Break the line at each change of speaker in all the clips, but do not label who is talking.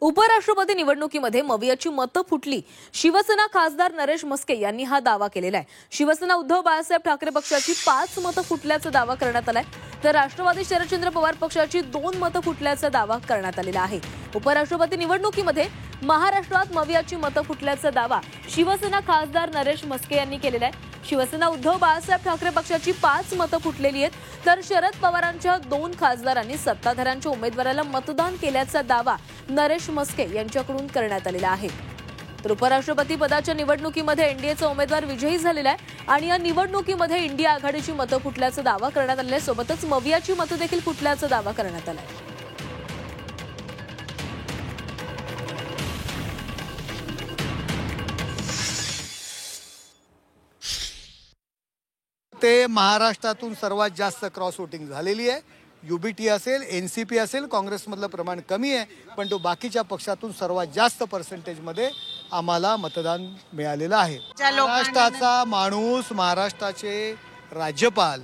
उपराष्ट्रपती निवडणुकीमध्ये मवियाची मतं फुटली. शिवसेना खासदार नरेश म्हस्के यांनी हा दावा केलेला आहे. शिवसेना उद्धव बाळासाहेब ठाकरे पक्षाची 5 मतं फुटल्याचा दावा करण्यात आलाय, तर राष्ट्रवादी शरदचंद्र पवार पक्षाची 2 मतं फुटल्याचा दावा करण्यात आलेला आहे. उपराष्ट्रपती निवडणुकीमध्ये महाराष्ट्रात मवियाची मतं फुटल्याचा दावा शिवसेना खासदार नरेश म्हस्के यांनी केलेला आहे. शिवसेना उद्धव बाळासाहेब ठाकरे पक्षाची 5 मतं फुटलेली आहेत, तर शरद पवारांच्या 2 खासदारांनी सत्ताधाऱ्यांच्या उमेदवाराला मतदान केल्याचा दावा नरेश म्हस्के यांच्याकडून करण्यात आलेला आहे. तर उपराष्ट्रपती पदाच्या निवडणुकीमध्ये एनडीएचा उमेदवार विजयी झालेला आहे आणि या निवडणुकीमध्ये इंडिया आघाडीची मतं फुटल्याचा दावा करण्यात आलेला आहे. सोबतच मवियाची मतं देखील फुटल्याचा दावा करण्यात आला आहे.
ते महाराष्ट्रातून सर्वात जास्त क्रॉस वोटिंग झालेली आहे. युबीटी असेल, एनसीपी असेल, काँग्रेसमधलं प्रमाण कमी आहे, पण तो बाकीच्या पक्षातून सर्वात जास्त पर्सेंटेजमध्ये आम्हाला मतदान मिळालेलं आहे. महाराष्ट्राचा माणूस, महाराष्ट्राचे राज्यपाल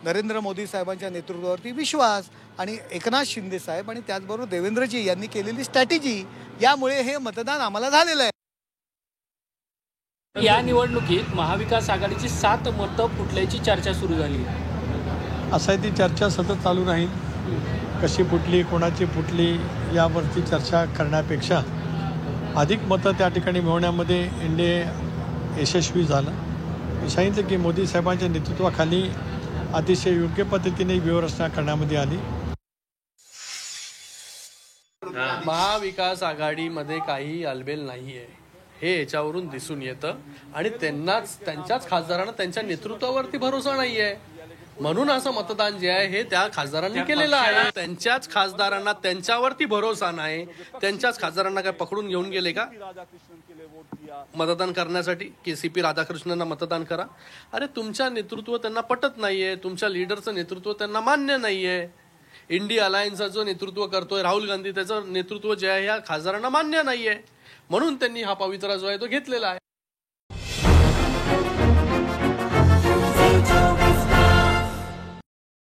नरेंद्र मोदी साहेबांच्या नेतृत्वावरती विश्वास आणि एकनाथ शिंदे साहेब आणि त्याचबरोबर देवेंद्रजी यांनी केलेली स्ट्रॅटेजी, यामुळे हे मतदान आम्हाला झालेलं आहे.
या निवडणुकीत महाविकास आघाडीची 7 मतं फुटल्याची चर्चा सुरू झाली आहे.
असं ती चर्चा सतत चालू राहील. कशी फुटली, कोणाची फुटली यावरती चर्चा करण्यापेक्षा अधिक मतं त्या ठिकाणी मिळवण्यामध्ये एनडीए यशस्वी झालं. मी सांगितलं की मोदी साहेबांच्या नेतृत्वाखाली अतिशय योग्य पद्धतीने व्यूहरचना करण्यामध्ये आली.
महाविकास आघाडीमध्ये काही अलबेल नाही आहे हे याच्यावरून दिसून येतं आणि त्यांच्याच खासदारांना त्यांच्या नेतृत्वावरती भरोसा नाही आहे, म्हणून असं मतदान जे आहे हे त्या खासदारांनी केलेलं आहे. त्यांच्याच खासदारांना त्यांच्यावरती भरोसा नाही, त्यांच्याच खासदारांना काय पकडून घेऊन गेले का मतदान करण्यासाठी की CP राधाकृष्णनना मतदान करा? अरे तुमच्या नेतृत्व त्यांना पटत नाहीये, तुमच्या लीडरचं नेतृत्व त्यांना मान्य नाहीये. इंडिया अलायन्सचं जो नेतृत्व करतोय राहुल गांधी, त्याचं नेतृत्व जे आहे या खासदारांना मान्य नाहीये, म्हणून त्यांनी हा पवित्रा जो आहे तो घेतलेला आहे.